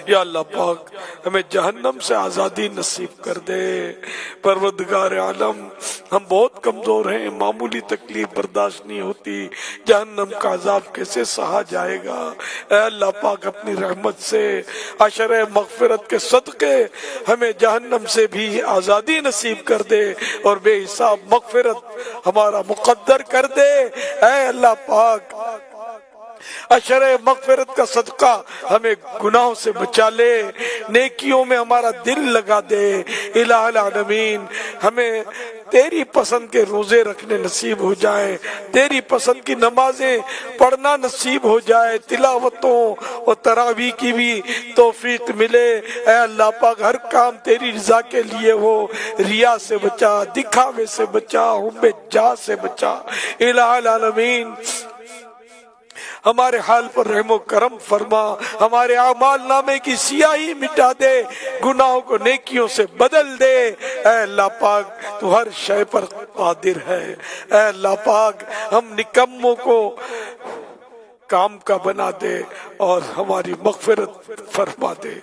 یا اللہ پاک ہمیں جہنم سے آزادی نصیب کر دے۔ پروردگار عالم ہم بہت کمزور ہیں، معمولی تکلیف برداشت نہیں ہوتی، جہنم کا عذاب کیسے سہا جائے گا؟ اے اللہ پاک اپنی رحمت سے عشر مغفرت کے صدقے ہمیں جہنم سے بھی آزادی نصیب کر دے اور بے حساب مغفرت ہمارا مقدر کر دے۔ اے اللہ پاک عشر مغفرت کا صدقہ ہمیں گناہوں سے بچا لے، نیکیوں میں ہمارا دل لگا دے۔ الہ العالمین ہمیں تیری پسند کے روزے رکھنے نصیب ہو جائیں، تیری پسند کی نمازیں پڑھنا نصیب ہو جائے، تلاوتوں اور تراویح کی بھی توفیق ملے۔ اے اللہ پاک ہر کام تیری رضا کے لیے ہو، ریا سے بچا، دکھاوے سے بچا، حب جاہ سے بچا۔ الہ العالمین ہمارے حال پر رحم و کرم فرما، ہمارے اعمال نامے کی سیاہی مٹا دے، گناہوں کو نیکیوں سے بدل دے۔ اے اللہ پاک تو ہر شے پر قادر ہے۔ اے اللہ پاک ہم نکموں کو کام کا بنا دے اور ہماری مغفرت فرما دے۔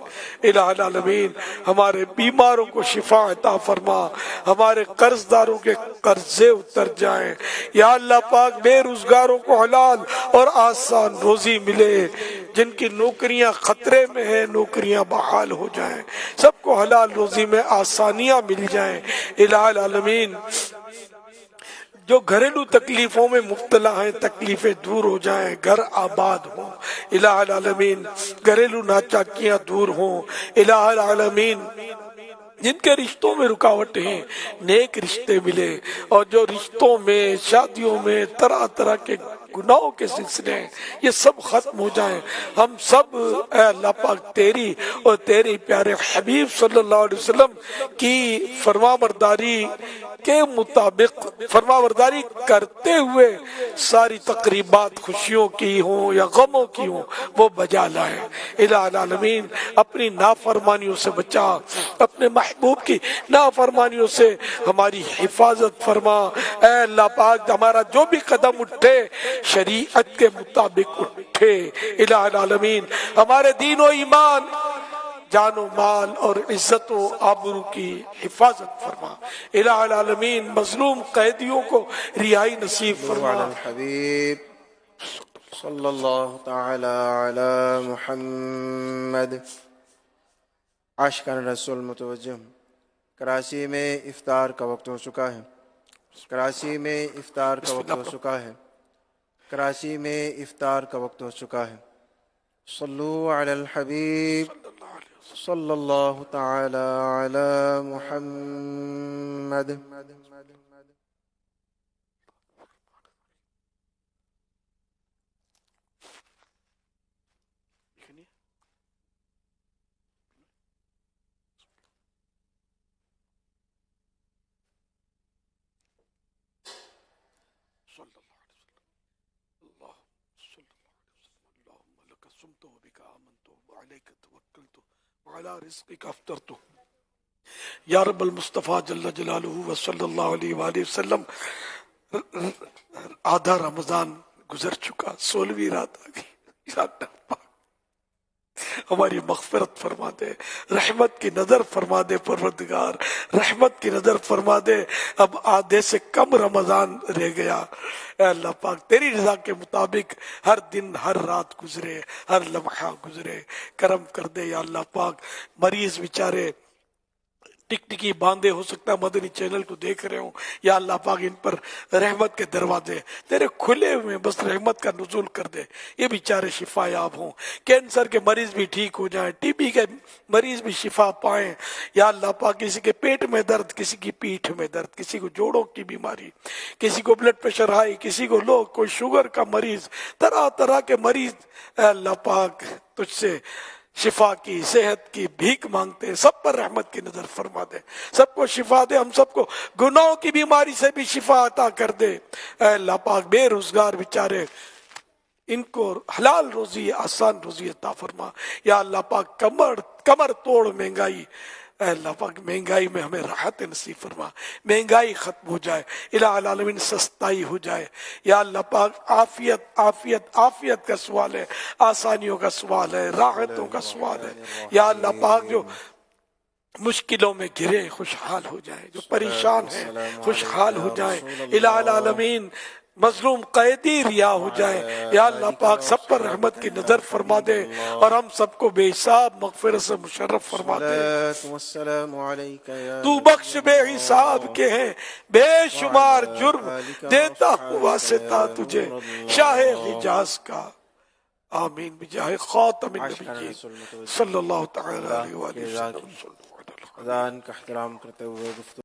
الہ العالمین ہمارے بیماروں کو شفا عطا فرما، ہمارے قرض داروں کے قرضے اتر جائیں۔ یا اللہ پاک بے روزگاروں کو حلال اور آسان روزی ملے، جن کی نوکریاں خطرے میں ہیں نوکریاں بحال ہو جائیں، سب کو حلال روزی میں آسانیاں مل جائیں۔ الہ العالمین جو گھریلو تکلیفوں میں مبتلا ہیں تکلیفیں دور ہو جائیں، گھر آباد ہوں۔ الہ العالمین گھریلو ناچاکیاں دور ہوں۔ الہ العالمین جن کے رشتوں میں رکاوٹیں ہیں نیک رشتے ملے، اور جو رشتوں میں شادیوں میں طرح طرح کے گناہوں کے سلسلے ہیں یہ سب ختم ہو جائیں۔ ہم سب اے اللہ پاک تیری اور تیرے پیارے حبیب صلی اللہ علیہ وسلم کی فرمانبرداری کے مطابق فرمانبرداری کرتے ہوئے ساری تقریبات خوشیوں کی ہوں یا غموں کی ہوں وہ بجا لائیں۔ الہ العالمین اپنی نافرمانیوں سے بچا، اپنے محبوب کی نافرمانیوں سے ہماری حفاظت فرما۔ اے اللہ پاک ہمارا جو بھی قدم اٹھے شریعت کے مطابق اٹھے۔ الہ العالمین ہمارے دین و ایمان، جان و مال اور عزت و آبرو کی حفاظت فرما۔ الہ العالمین مظلوم قیدیوں کو رہائی نصیب فرما۔ الحبیب صلی اللہ تعالی علی محمد۔ عاشقان رسول متوجہ، کراچی میں افطار کا وقت ہو چکا ہے، کراچی میں افطار کا وقت ہو چکا ہے، کراچی میں افطار کا وقت ہو چکا ہے۔ صلو علی الحبیب صلی اللہ تعالی علی محمد۔ وعلى رزقك افطرت یا رب المصطفیٰ جل جلالہ وصلی اللہ علیہ وآلہ وسلم۔ آدھا رمضان گزر چکا، 16ویں رات آ گئی، ہماری مغفرت فرما دے، رحمت کی نظر فرما دے پروردگار، رحمت کی نظر فرما دے۔ اب آدھے سے کم رمضان رہ گیا، اے اللہ پاک تیری رضا کے مطابق ہر دن ہر رات گزرے، ہر لمحہ گزرے، کرم کر دے یا اللہ پاک۔ مریض بیچارے ٹک ٹکی باندھے ہو سکتا ہے مدنی چینل کو دیکھ رہے ہوں، یا اللہ پاک ان پر رحمت کے دروازے تیرے کھلے ہوئے، بس رحمت کا نزول کر دے، یہ بیچارے شفا یاب ہوں، کینسر کے مریض بھی ٹھیک ہو جائیں، ٹی بی کے مریض بھی شفا پائیں یا اللہ پاک۔ کسی کے پیٹ میں درد، کسی کی پیٹھ میں درد، کسی کو جوڑوں کی بیماری، کسی کو بلڈ پریشر ہائی، کسی کو لو، کوئی شوگر کا مریض، طرح طرح کے مریض، اے اللہ پاک تجھ سے شفا کی صحت کی بھیک مانگتے ہیں، سب پر رحمت کی نظر فرما دے، سب کو شفا دے، ہم سب کو گناہوں کی بیماری سے بھی شفا عطا کر دے۔ اے اللہ پاک بے روزگار بیچارے ان کو حلال روزی آسان روزی عطا فرما یا اللہ پاک۔ کمر توڑ مہنگائی اے اللہ پاک مہنگائی میں ہمیں راحت نصیب فرما، مہنگائی ختم ہو جائے، الہ العالمین سستائی ہو جائے یا اللہ پاک۔ عافیت عافیت عافیت کا سوال ہے، آسانیوں کا سوال ہے، راحتوں کا سوال ہے یا اللہ پاک۔ جو مشکلوں میں گرے خوشحال ہو جائے، جو پریشان ہیں خوشحال ہو جائیں الہ العالمین۔ مظلوم قیدی رہا ہو جائے یا اللہ پاک، سب پر رحمت کی نظر فرما دے اور ہم سب کو بے حساب مغفرت سے مشرف فرما دے۔ والسلام عليك يا تو بخش بے حساب کے ہیں بے شمار جرم، دیتا ہوں واسطہ تجھے شاہ حجاز کا۔ آمین بجاہ خاتم النبیین صلی اللہ تعالی علیہ وآلہ وسلم۔ اذان کا احترام کرتے ہوئے گفتگو